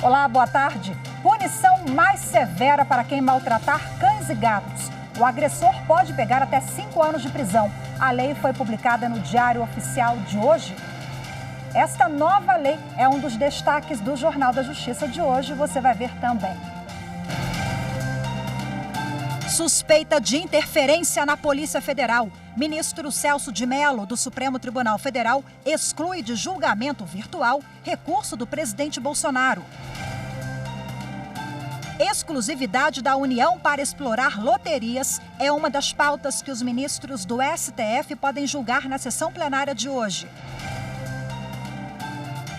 Olá, boa tarde. Punição mais severa para quem maltratar cães e gatos. O agressor pode pegar até 5 anos de prisão. A lei foi publicada no Diário Oficial de hoje. Esta nova lei é um dos destaques do Jornal da Justiça de hoje. Você vai ver também. Suspeita de interferência na Polícia Federal. Ministro Celso de Mello, do Supremo Tribunal Federal, exclui de julgamento virtual recurso do presidente Bolsonaro. Exclusividade da União para explorar loterias é uma das pautas que os ministros do STF podem julgar na sessão plenária de hoje.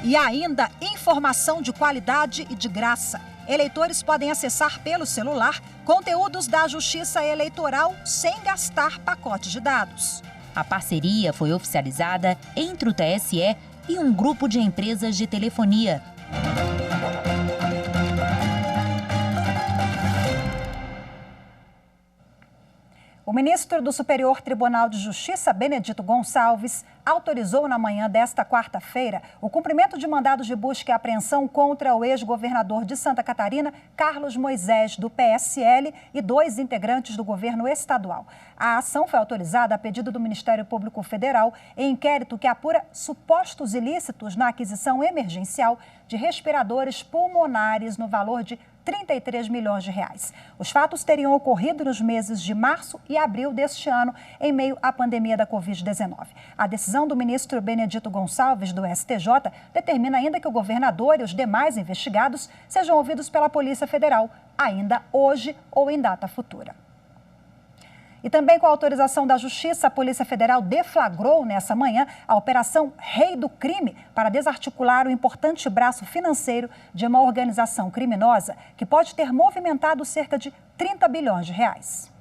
E ainda informação de qualidade e de graça. Eleitores podem acessar pelo celular conteúdos da Justiça Eleitoral sem gastar pacote de dados. A parceria foi oficializada entre o TSE e um grupo de empresas de telefonia. O ministro do Superior Tribunal de Justiça, Benedito Gonçalves, autorizou na manhã desta quarta-feira o cumprimento de mandados de busca e apreensão contra o ex-governador de Santa Catarina, Carlos Moisés, do PSL, e 2 integrantes do governo estadual. A ação foi autorizada a pedido do Ministério Público Federal em inquérito que apura supostos ilícitos na aquisição emergencial de respiradores pulmonares no valor de 33 milhões de reais. Os fatos teriam ocorrido nos meses de março e abril deste ano, em meio à pandemia da Covid-19. A decisão do ministro Benedito Gonçalves, do STJ, determina ainda que o governador e os demais investigados sejam ouvidos pela Polícia Federal, ainda hoje ou em data futura. E também com a autorização da Justiça, a Polícia Federal deflagrou nessa manhã a Operação Rei do Crime para desarticular o importante braço financeiro de uma organização criminosa que pode ter movimentado cerca de 30 bilhões de reais.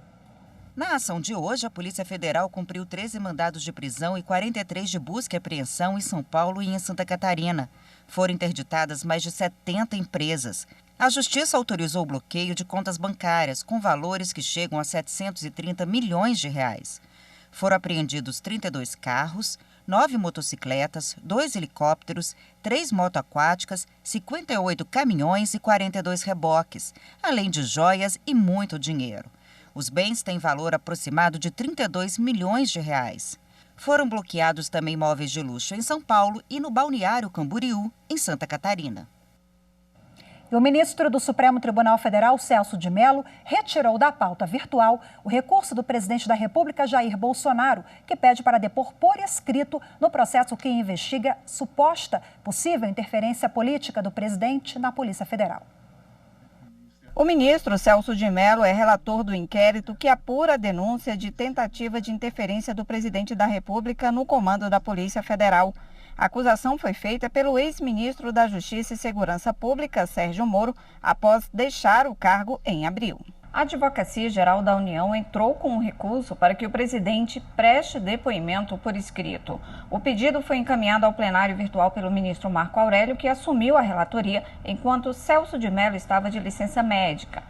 Na ação de hoje, a Polícia Federal cumpriu 13 mandados de prisão e 43 de busca e apreensão em São Paulo e em Santa Catarina. Foram interditadas mais de 70 empresas. A Justiça autorizou o bloqueio de contas bancárias com valores que chegam a 730 milhões de reais. Foram apreendidos 32 carros, 9 motocicletas, 2 helicópteros, 3 motoaquáticas, 58 caminhões e 42 reboques, além de joias e muito dinheiro. Os bens têm valor aproximado de 32 milhões de reais. Foram bloqueados também móveis de luxo em São Paulo e no Balneário Camboriú, em Santa Catarina. E o ministro do Supremo Tribunal Federal, Celso de Mello, retirou da pauta virtual o recurso do presidente da República, Jair Bolsonaro, que pede para depor por escrito no processo que investiga suposta possível interferência política do presidente na Polícia Federal. O ministro Celso de Mello é relator do inquérito que apura a denúncia de tentativa de interferência do presidente da República no comando da Polícia Federal. A acusação foi feita pelo ex-ministro da Justiça e Segurança Pública, Sérgio Moro, após deixar o cargo em abril. A Advocacia Geral da União entrou com um recurso para que o presidente preste depoimento por escrito. O pedido foi encaminhado ao plenário virtual pelo ministro Marco Aurélio, que assumiu a relatoria enquanto Celso de Mello estava de licença médica.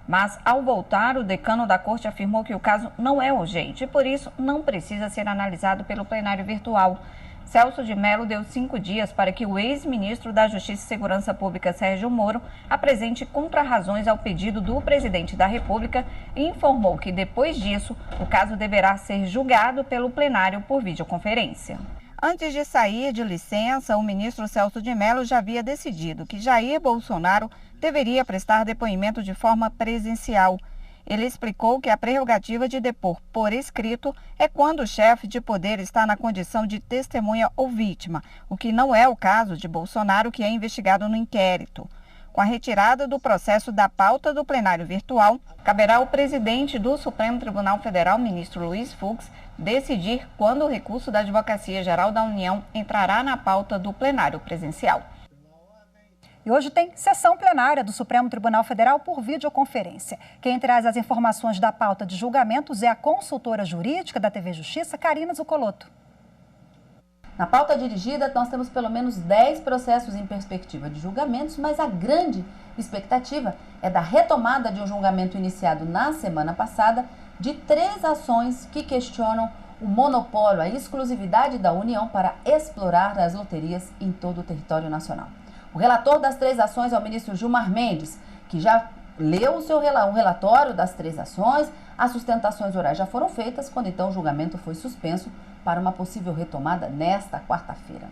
Mas, ao voltar, o decano da corte afirmou que o caso não é urgente e, por isso, não precisa ser analisado pelo plenário virtual. Celso de Mello deu 5 dias para que o ex-ministro da Justiça e Segurança Pública, Sérgio Moro, apresente contrarrazões ao pedido do presidente da República e informou que, depois disso, o caso deverá ser julgado pelo plenário por videoconferência. Antes de sair de licença, o ministro Celso de Mello já havia decidido que Jair Bolsonaro deveria prestar depoimento de forma presencial. Ele explicou que a prerrogativa de depor por escrito é quando o chefe de poder está na condição de testemunha ou vítima, o que não é o caso de Bolsonaro, que é investigado no inquérito. Com a retirada do processo da pauta do plenário virtual, caberá ao presidente do Supremo Tribunal Federal, ministro Luiz Fux, decidir quando o recurso da Advocacia Geral da União entrará na pauta do plenário presencial. E hoje tem sessão plenária do Supremo Tribunal Federal por videoconferência. Quem traz as informações da pauta de julgamentos é a consultora jurídica da TV Justiça, Karina Zucolotto. Na pauta dirigida, nós temos pelo menos 10 processos em perspectiva de julgamentos, mas a grande expectativa é da retomada de um julgamento iniciado na semana passada de 3 ações que questionam o monopólio, a exclusividade da União para explorar as loterias em todo o território nacional. O relator das 3 ações é o ministro Gilmar Mendes, que já leu um relatório das 3 ações. As sustentações orais já foram feitas, quando então o julgamento foi suspenso para uma possível retomada nesta quarta-feira.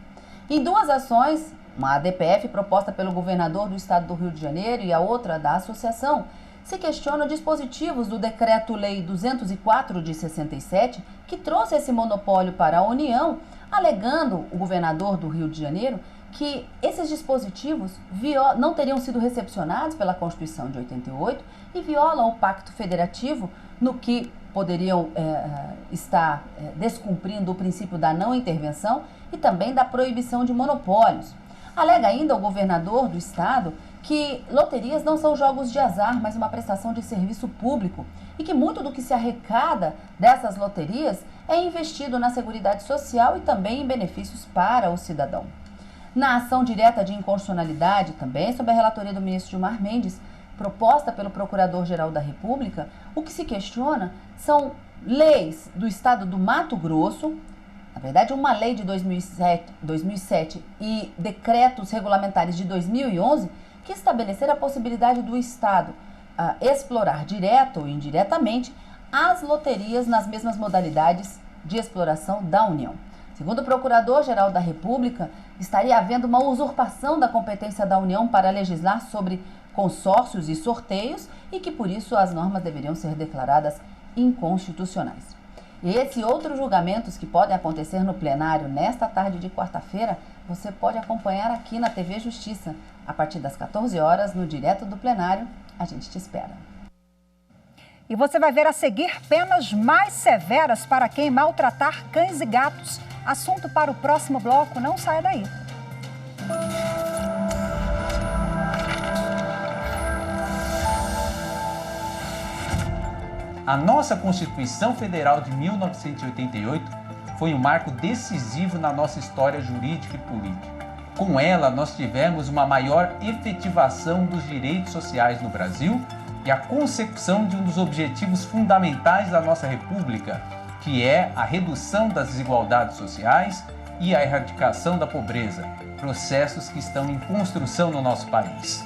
Em 2 ações, uma ADPF proposta pelo governador do estado do Rio de Janeiro e a outra da associação, se questiona dispositivos do Decreto-Lei 204 de 67, que trouxe esse monopólio para a União, alegando o governador do Rio de Janeiro que esses dispositivos não teriam sido recepcionados pela Constituição de 88 e violam o Pacto Federativo, no que poderiam estar descumprindo o princípio da não intervenção e também da proibição de monopólios. Alega ainda o governador do estado que loterias não são jogos de azar, mas uma prestação de serviço público e que muito do que se arrecada dessas loterias é investido na Seguridade Social e também em benefícios para o cidadão. Na ação direta de inconstitucionalidade, também sob a relatoria do ministro Gilmar Mendes, proposta pelo Procurador-Geral da República, o que se questiona são leis do estado do Mato Grosso, na verdade uma lei de 2007 e decretos regulamentares de 2011, que estabeleceram a possibilidade do estado explorar direto ou indiretamente as loterias nas mesmas modalidades de exploração da União. Segundo o Procurador-Geral da República, estaria havendo uma usurpação da competência da União para legislar sobre consórcios e sorteios e que, por isso, as normas deveriam ser declaradas inconstitucionais. E esse e outros julgamentos que podem acontecer no plenário nesta tarde de quarta-feira, você pode acompanhar aqui na TV Justiça, a partir das 14 horas, no Direto do Plenário. A gente te espera. E você vai ver a seguir penas mais severas para quem maltratar cães e gatos. Assunto para o próximo bloco, não saia daí. A nossa Constituição Federal de 1988 foi um marco decisivo na nossa história jurídica e política. Com ela, nós tivemos uma maior efetivação dos direitos sociais no Brasil e a consecução de um dos objetivos fundamentais da nossa República, que é a redução das desigualdades sociais e a erradicação da pobreza, processos que estão em construção no nosso país.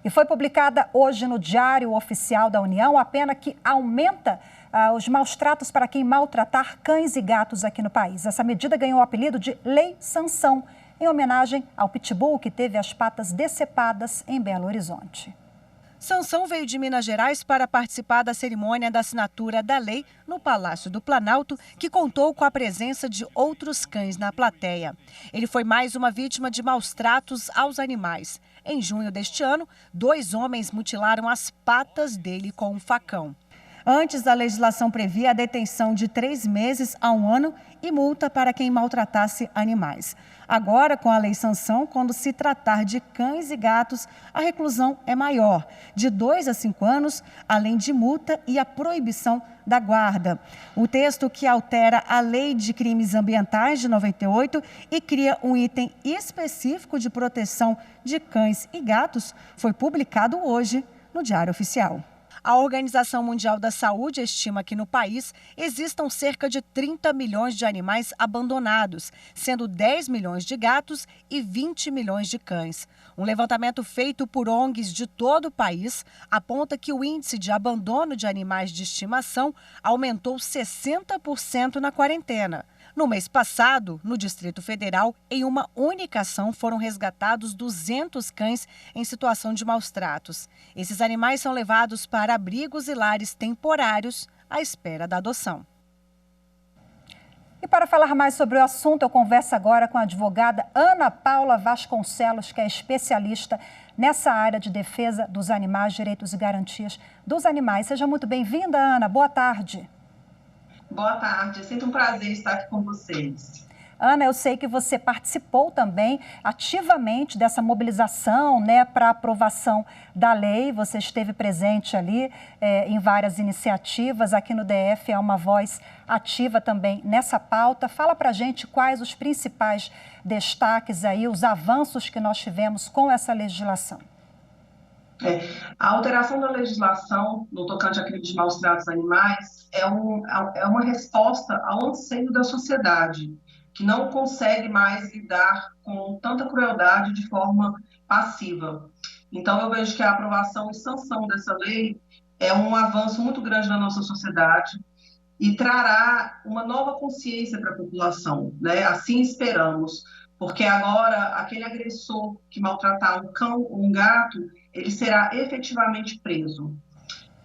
E foi publicada hoje no Diário Oficial da União a pena que aumenta os maus tratos para quem maltratar cães e gatos aqui no país. Essa medida ganhou o apelido de Lei Sanção, em homenagem ao pitbull que teve as patas decepadas em Belo Horizonte. Sanção veio de Minas Gerais para participar da cerimônia da assinatura da lei no Palácio do Planalto, que contou com a presença de outros cães na plateia. Ele foi mais uma vítima de maus tratos aos animais. Em junho deste ano, 2 homens mutilaram as patas dele com um facão. Antes, a legislação previa a detenção de 3 meses a 1 ano e multa para quem maltratasse animais. Agora, com a Lei Sanção, quando se tratar de cães e gatos, a reclusão é maior, de 2 a 5 anos, além de multa e a proibição da guarda. O texto que altera a Lei de Crimes Ambientais de 98 e cria um item específico de proteção de cães e gatos foi publicado hoje no Diário Oficial. A Organização Mundial da Saúde estima que no país existam cerca de 30 milhões de animais abandonados, sendo 10 milhões de gatos e 20 milhões de cães. Um levantamento feito por ONGs de todo o país aponta que o índice de abandono de animais de estimação aumentou 60% na quarentena. No mês passado, no Distrito Federal, em uma única ação foram resgatados 200 cães em situação de maus tratos. Esses animais são levados para abrigos e lares temporários à espera da adoção. E para falar mais sobre o assunto, eu converso agora com a advogada Ana Paula Vasconcelos, que é especialista nessa área de defesa dos animais, direitos e garantias dos animais. Seja muito bem-vinda, Ana. Boa tarde. Boa tarde, é sempre um prazer estar aqui com vocês. Ana, eu sei que você participou também ativamente dessa mobilização, né, para aprovação da lei. Você esteve presente ali em várias iniciativas. Aqui no DF é uma voz ativa também nessa pauta. Fala para a gente quais os principais destaques aí, os avanços que nós tivemos com essa legislação. A alteração da legislação no tocante a crime de maus-tratos animais é uma resposta ao anseio da sociedade, que não consegue mais lidar com tanta crueldade de forma passiva. Então, eu vejo que a aprovação e sanção dessa lei é um avanço muito grande na nossa sociedade e trará uma nova consciência para a população, né? Assim esperamos, porque agora aquele agressor que maltratar um cão ou um gato, ele será efetivamente preso.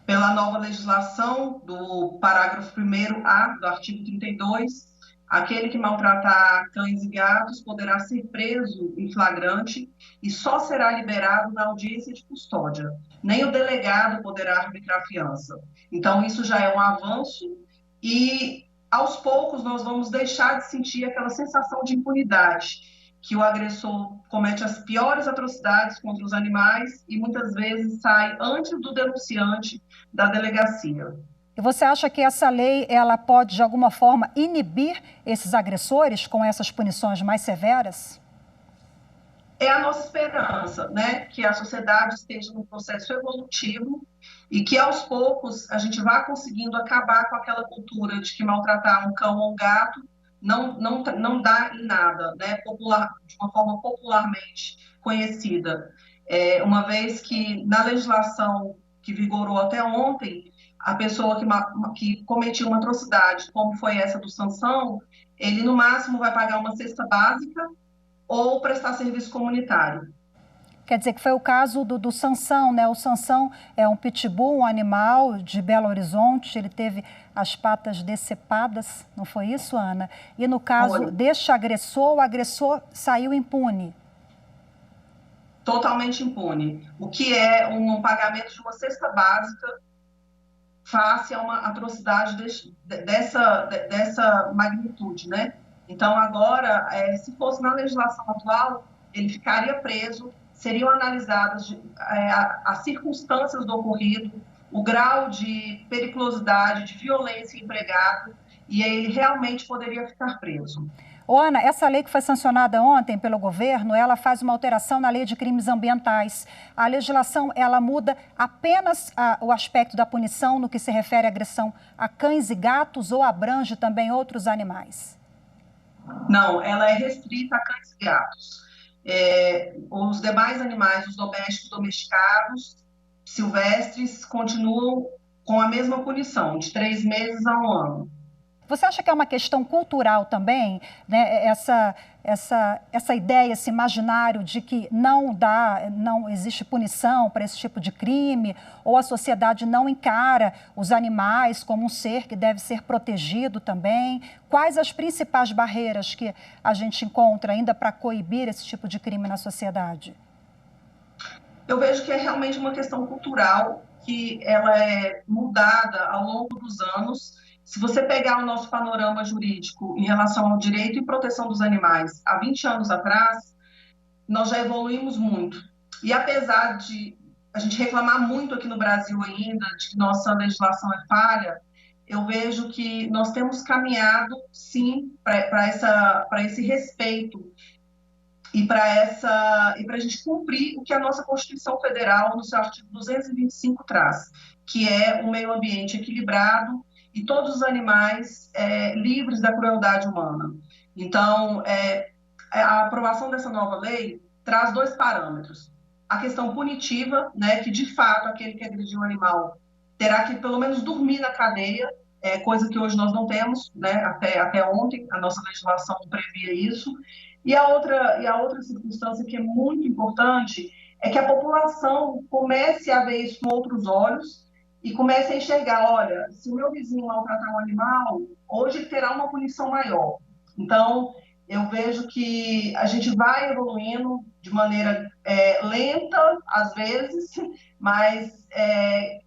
Pela nova legislação do parágrafo 1º-A do artigo 32, aquele que maltratar cães e gatos poderá ser preso em flagrante e só será liberado na audiência de custódia. Nem o delegado poderá arbitrar fiança. Então, isso já é um avanço e, aos poucos, nós vamos deixar de sentir aquela sensação de impunidade, que o agressor comete as piores atrocidades contra os animais e muitas vezes sai antes do denunciante da delegacia. E você acha que essa lei ela pode, de alguma forma, inibir esses agressores com essas punições mais severas? É a nossa esperança, né? Que a sociedade esteja num processo evolutivo e que, aos poucos, a gente vá conseguindo acabar com aquela cultura de que maltratar um cão ou um gato não dá em nada, né? De uma forma popularmente conhecida. Uma vez que, na legislação que vigorou até ontem, a pessoa que cometia uma atrocidade, como foi essa do Sansão, ele, no máximo, vai pagar uma cesta básica ou prestar serviço comunitário. Quer dizer que foi o caso do Sansão, né? O Sansão é um pitbull, um animal de Belo Horizonte, ele teve as patas decepadas, não foi isso, Ana? E no caso deste agressor, o agressor saiu impune. Totalmente impune. O que é um pagamento de uma cesta básica face a uma atrocidade dessa magnitude, né? Então, agora, se fosse na legislação atual, ele ficaria preso, seriam analisadas as circunstâncias do ocorrido, o grau de periculosidade, de violência empregado, e aí ele realmente poderia ficar preso. Ana, essa lei que foi sancionada ontem pelo governo, ela faz uma alteração na lei de crimes ambientais. A legislação, ela muda apenas o aspecto da punição no que se refere à agressão a cães e gatos ou abrange também outros animais? Não, ela é restrita a cães e gatos. Os demais animais, os domésticos, domesticados, silvestres, continuam com a mesma punição, de 3 meses a 1 ano. Você acha que é uma questão cultural também, né? Essa ideia, esse imaginário de que não existe punição para esse tipo de crime, ou a sociedade não encara os animais como um ser que deve ser protegido também? Quais as principais barreiras que a gente encontra ainda para coibir esse tipo de crime na sociedade? Eu vejo que é realmente uma questão cultural, que ela é mudada ao longo dos anos. Se você pegar o nosso panorama jurídico em relação ao direito e proteção dos animais há 20 anos atrás, nós já evoluímos muito. E apesar de a gente reclamar muito aqui no Brasil ainda, de que nossa legislação é falha, eu vejo que nós temos caminhado, sim, para esse respeito e para a gente cumprir o que a nossa Constituição Federal, no seu artigo 225, traz, que é um meio ambiente equilibrado e todos os animais livres da crueldade humana. Então, a aprovação dessa nova lei traz 2 parâmetros. A questão punitiva, né, que de fato aquele que agrediu o animal terá que pelo menos dormir na cadeia, coisa que hoje nós não temos, né, até ontem, a nossa legislação não previa isso. E a outra circunstância que é muito importante é que a população comece a ver isso com outros olhos e comece a enxergar, olha, se o meu vizinho maltratar um animal, hoje ele terá uma punição maior. Então, eu vejo que a gente vai evoluindo de maneira lenta, às vezes, mas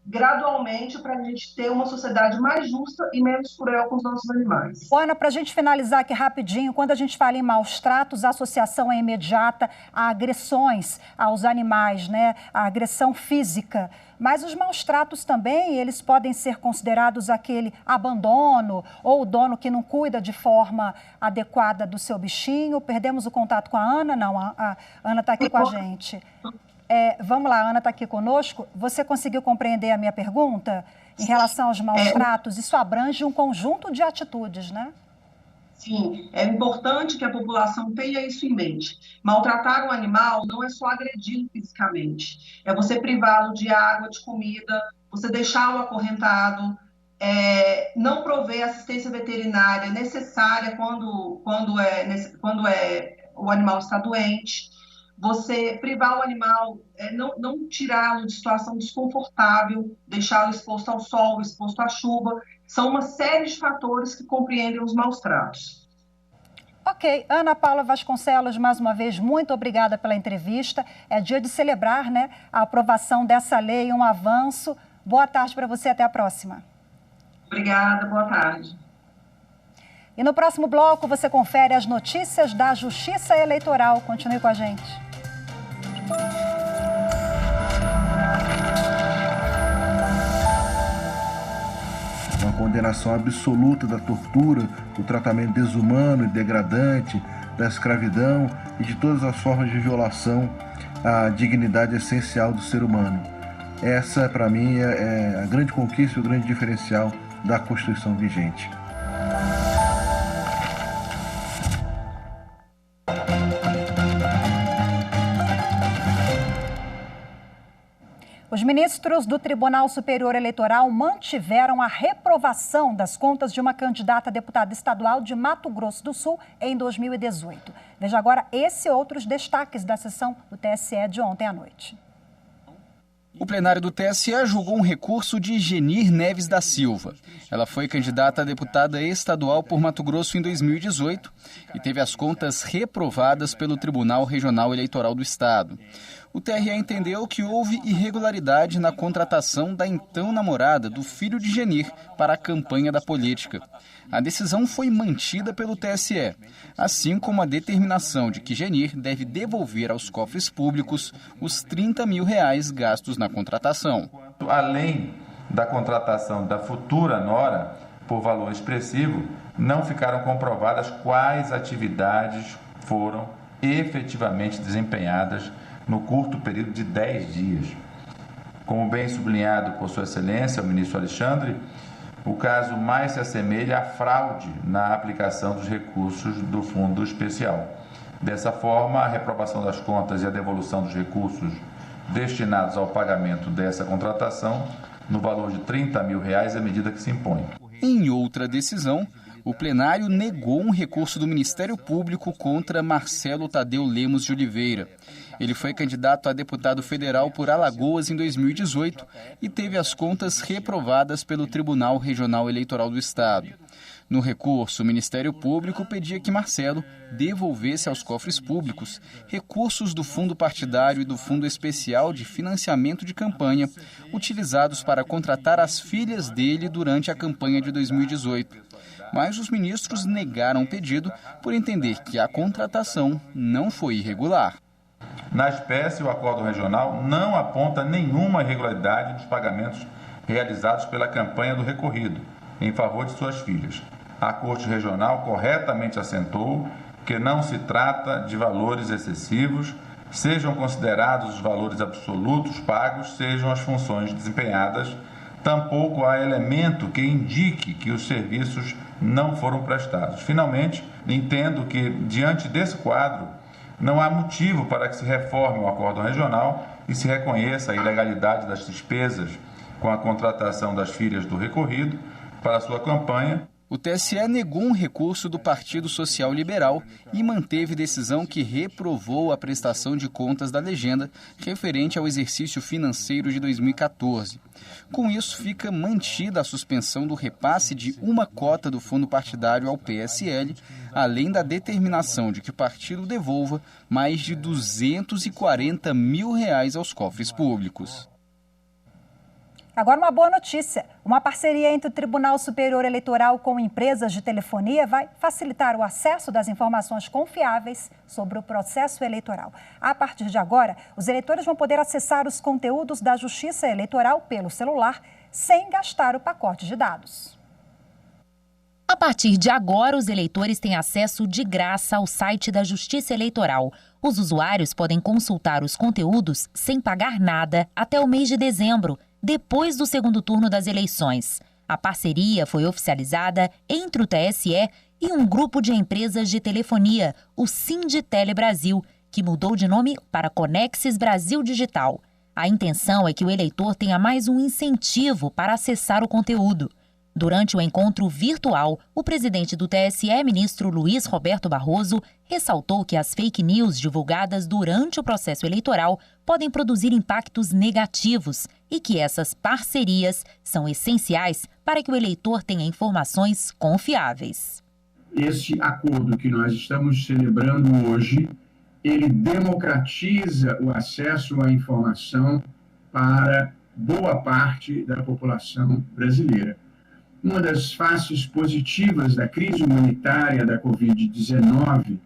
gradualmente, para a gente ter uma sociedade mais justa e menos cruel com os nossos animais. Ana, para a gente finalizar aqui rapidinho, quando a gente fala em maus tratos, a associação é imediata a agressões aos animais, né? A agressão física. Mas os maus tratos também, eles podem ser considerados aquele abandono ou o dono que não cuida de forma adequada do seu bichinho. Perdemos o contato com a Ana? Não, a Ana está aqui com a gente. Vamos lá, a Ana está aqui conosco. Você conseguiu compreender a minha pergunta? Em relação aos maus tratos, isso abrange um conjunto de atitudes, né? Sim, é importante que a população tenha isso em mente. Maltratar um animal não é só agredi-lo fisicamente, é você privá-lo de água, de comida, você deixá-lo acorrentado, não prover assistência veterinária necessária quando o animal está doente, você privar o animal, não tirá-lo de situação desconfortável, deixá-lo exposto ao sol, exposto à chuva. São uma série de fatores que compreendem os maus tratos. Ok, Ana Paula Vasconcelos, mais uma vez, muito obrigada pela entrevista. É dia de celebrar, né, a aprovação dessa lei, um avanço. Boa tarde para você, até a próxima. Obrigada, boa tarde. E no próximo bloco você confere as notícias da Justiça Eleitoral. Continue com a gente. Uma condenação absoluta da tortura, do tratamento desumano e degradante, da escravidão e de todas as formas de violação à dignidade essencial do ser humano. Essa, para mim, é a grande conquista e o grande diferencial da Constituição vigente. Os ministros do Tribunal Superior Eleitoral mantiveram a reprovação das contas de uma candidata a deputada estadual de Mato Grosso do Sul em 2018. Veja agora esse e outros destaques da sessão do TSE de ontem à noite. O plenário do TSE julgou um recurso de Genir Neves da Silva. Ela foi candidata a deputada estadual por Mato Grosso em 2018 e teve as contas reprovadas pelo Tribunal Regional Eleitoral do Estado. O TRE entendeu que houve irregularidade na contratação da então namorada do filho de Genir para a campanha da política. A decisão foi mantida pelo TSE, assim como a determinação de que Genir deve devolver aos cofres públicos os R$30 mil gastos na contratação. Além da contratação da futura nora, por valor expressivo, não ficaram comprovadas quais atividades foram efetivamente desempenhadas no curto período de 10 dias. Como bem sublinhado por Sua Excelência, o ministro Alexandre, o caso mais se assemelha à fraude na aplicação dos recursos do Fundo Especial. Dessa forma, a reprovação das contas e a devolução dos recursos destinados ao pagamento dessa contratação, no valor de R$30 mil, é a medida que se impõe. Em outra decisão, o plenário negou um recurso do Ministério Público contra Marcelo Tadeu Lemos de Oliveira. Ele foi candidato a deputado federal por Alagoas em 2018 e teve as contas reprovadas pelo Tribunal Regional Eleitoral do Estado. No recurso, o Ministério Público pedia que Marcelo devolvesse aos cofres públicos recursos do Fundo Partidário e do Fundo Especial de Financiamento de Campanha, utilizados para contratar as filhas dele durante a campanha de 2018. Mas os ministros negaram o pedido por entender que a contratação não foi irregular. Na espécie, o acordo regional não aponta nenhuma irregularidade nos pagamentos realizados pela campanha do recorrido em favor de suas filhas. A Corte Regional corretamente assentou que não se trata de valores excessivos, sejam considerados os valores absolutos pagos, sejam as funções desempenhadas, tampouco há elemento que indique que os serviços não foram prestados. Finalmente, entendo que, diante desse quadro, não há motivo para que se reforme o acordo regional e se reconheça a ilegalidade das despesas com a contratação das filhas do recorrido para sua campanha. O TSE negou um recurso do Partido Social Liberal e manteve decisão que reprovou a prestação de contas da legenda referente ao exercício financeiro de 2014. Com isso, fica mantida a suspensão do repasse de uma cota do fundo partidário ao PSL, além da determinação de que o partido devolva mais de R$240 mil aos cofres públicos. Agora uma boa notícia. Uma parceria entre o Tribunal Superior Eleitoral com empresas de telefonia vai facilitar o acesso das informações confiáveis sobre o processo eleitoral. A partir de agora, os eleitores vão poder acessar os conteúdos da Justiça Eleitoral pelo celular sem gastar o pacote de dados. A partir de agora, os eleitores têm acesso de graça ao site da Justiça Eleitoral. Os usuários podem consultar os conteúdos sem pagar nada até o mês de dezembro, depois do segundo turno das eleições. A parceria foi oficializada entre o TSE e um grupo de empresas de telefonia, o Sinditele Brasil, que mudou de nome para Conexis Brasil Digital. A intenção é que o eleitor tenha mais um incentivo para acessar o conteúdo. Durante o encontro virtual, o presidente do TSE, ministro Luiz Roberto Barroso, ressaltou que as fake news divulgadas durante o processo eleitoral podem produzir impactos negativos e que essas parcerias são essenciais para que o eleitor tenha informações confiáveis. Esse acordo que nós estamos celebrando hoje, ele democratiza o acesso à informação para boa parte da população brasileira. Uma das faces positivas da crise humanitária da Covid-19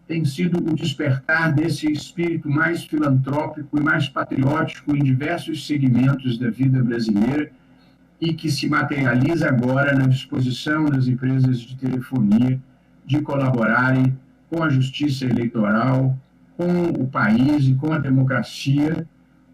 tem sido o despertar desse espírito mais filantrópico e mais patriótico em diversos segmentos da vida brasileira e que se materializa agora na disposição das empresas de telefonia de colaborarem com a justiça eleitoral, com o país e com a democracia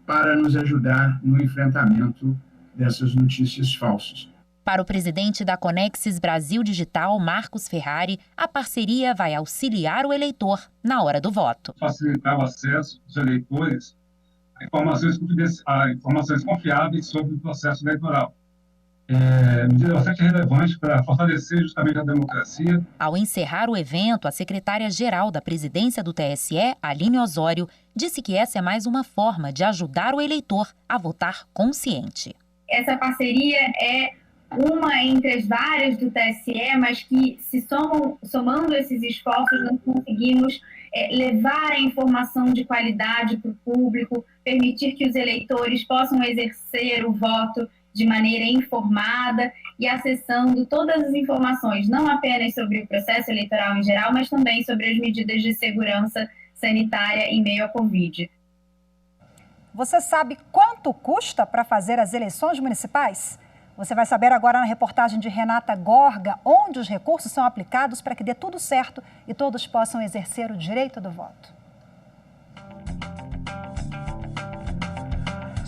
para nos ajudar no enfrentamento dessas notícias falsas. Para o presidente da Conexis Brasil Digital, Marcos Ferrari, a parceria vai auxiliar o eleitor na hora do voto. Facilitar o acesso dos eleitores a informações confiáveis sobre o processo eleitoral. Medida bastante relevante para fortalecer justamente a democracia. Ao encerrar o evento, a secretária-geral da presidência do TSE, Aline Osório, disse que essa é mais uma forma de ajudar o eleitor a votar consciente. Essa parceria é uma entre as várias do TSE, mas que se somando esses esforços, nós conseguimos levar a informação de qualidade para o público, permitir que os eleitores possam exercer o voto de maneira informada e acessando todas as informações, não apenas sobre o processo eleitoral em geral, mas também sobre as medidas de segurança sanitária em meio à Covid. Você sabe quanto custa para fazer as eleições municipais? Você vai saber agora na reportagem de Renata Gorga, onde os recursos são aplicados para que dê tudo certo e todos possam exercer o direito do voto.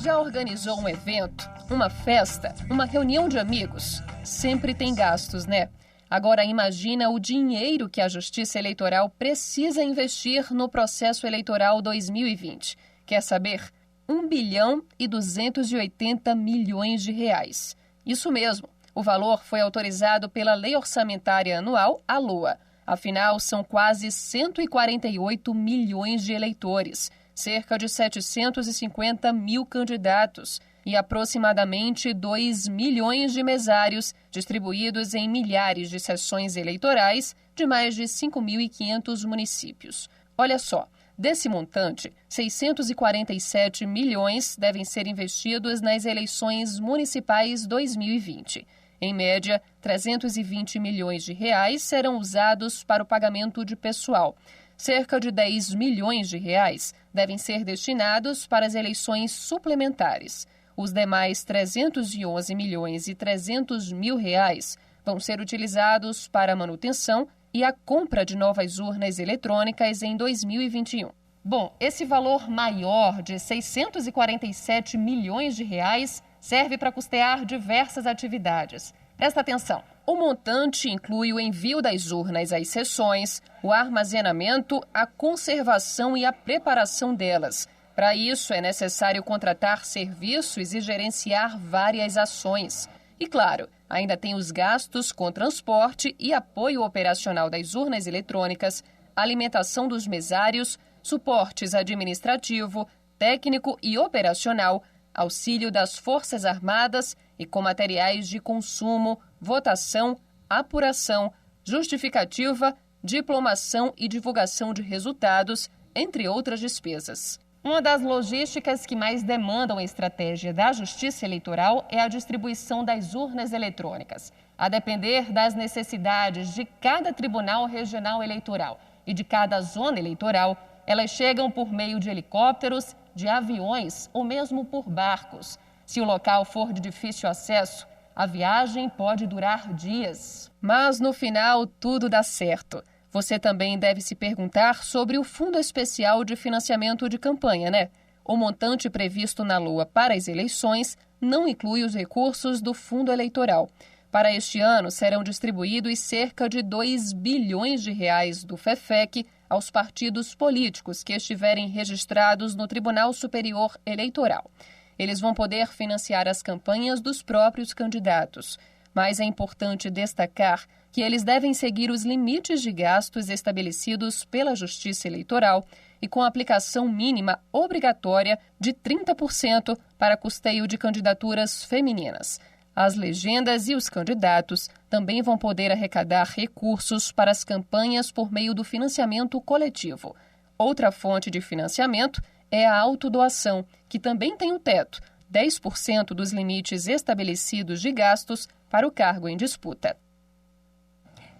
Já organizou um evento, uma festa, uma reunião de amigos? Sempre tem gastos, né? Agora imagina o dinheiro que a Justiça Eleitoral precisa investir no processo eleitoral 2020. Quer saber? R$1,280 bilhões. Isso mesmo, o valor foi autorizado pela Lei Orçamentária Anual, a LOA. Afinal, são quase 148 milhões de eleitores, cerca de 750 mil candidatos e aproximadamente 2 milhões de mesários distribuídos em milhares de sessões eleitorais de mais de 5.500 municípios. Olha só, desse montante, 647 milhões devem ser investidos nas eleições municipais 2020. Em média, 320 milhões de reais serão usados para o pagamento de pessoal. Cerca de 10 milhões de reais devem ser destinados para as eleições suplementares. Os demais 311 milhões e 300 mil reais vão ser utilizados para a manutenção e a compra de novas urnas eletrônicas em 2021. Bom, esse valor maior de 647 milhões de reais serve para custear diversas atividades. Presta atenção, o montante inclui o envio das urnas às sessões, o armazenamento, a conservação e a preparação delas. Para isso, é necessário contratar serviços e gerenciar várias ações. E claro, ainda tem os gastos com transporte e apoio operacional das urnas eletrônicas, alimentação dos mesários, suportes administrativo, técnico e operacional, auxílio das Forças Armadas e com materiais de consumo, votação, apuração, justificativa, diplomação e divulgação de resultados, entre outras despesas. Uma das logísticas que mais demandam a estratégia da Justiça Eleitoral é a distribuição das urnas eletrônicas. A depender das necessidades de cada Tribunal Regional Eleitoral e de cada zona eleitoral, elas chegam por meio de helicópteros, de aviões ou mesmo por barcos. Se o local for de difícil acesso, a viagem pode durar dias. Mas no final tudo dá certo. Você também deve se perguntar sobre o Fundo Especial de Financiamento de Campanha, né? O montante previsto na LOA para as eleições não inclui os recursos do Fundo Eleitoral. Para este ano, serão distribuídos cerca de 2 bilhões de reais do FEFEC aos partidos políticos que estiverem registrados no Tribunal Superior Eleitoral. Eles vão poder financiar as campanhas dos próprios candidatos. Mas é importante destacar que eles devem seguir os limites de gastos estabelecidos pela Justiça Eleitoral e com a aplicação mínima obrigatória de 30% para custeio de candidaturas femininas. As legendas e os candidatos também vão poder arrecadar recursos para as campanhas por meio do financiamento coletivo. Outra fonte de financiamento é a autodoação, que também tem o teto, 10% dos limites estabelecidos de gastos para o cargo em disputa.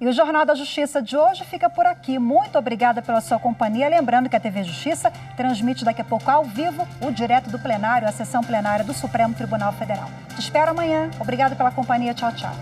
E o Jornal da Justiça de hoje fica por aqui. Muito obrigada pela sua companhia. Lembrando que a TV Justiça transmite daqui a pouco ao vivo o direto do plenário, a sessão plenária do Supremo Tribunal Federal. Te espero amanhã. Obrigada pela companhia. Tchau, tchau.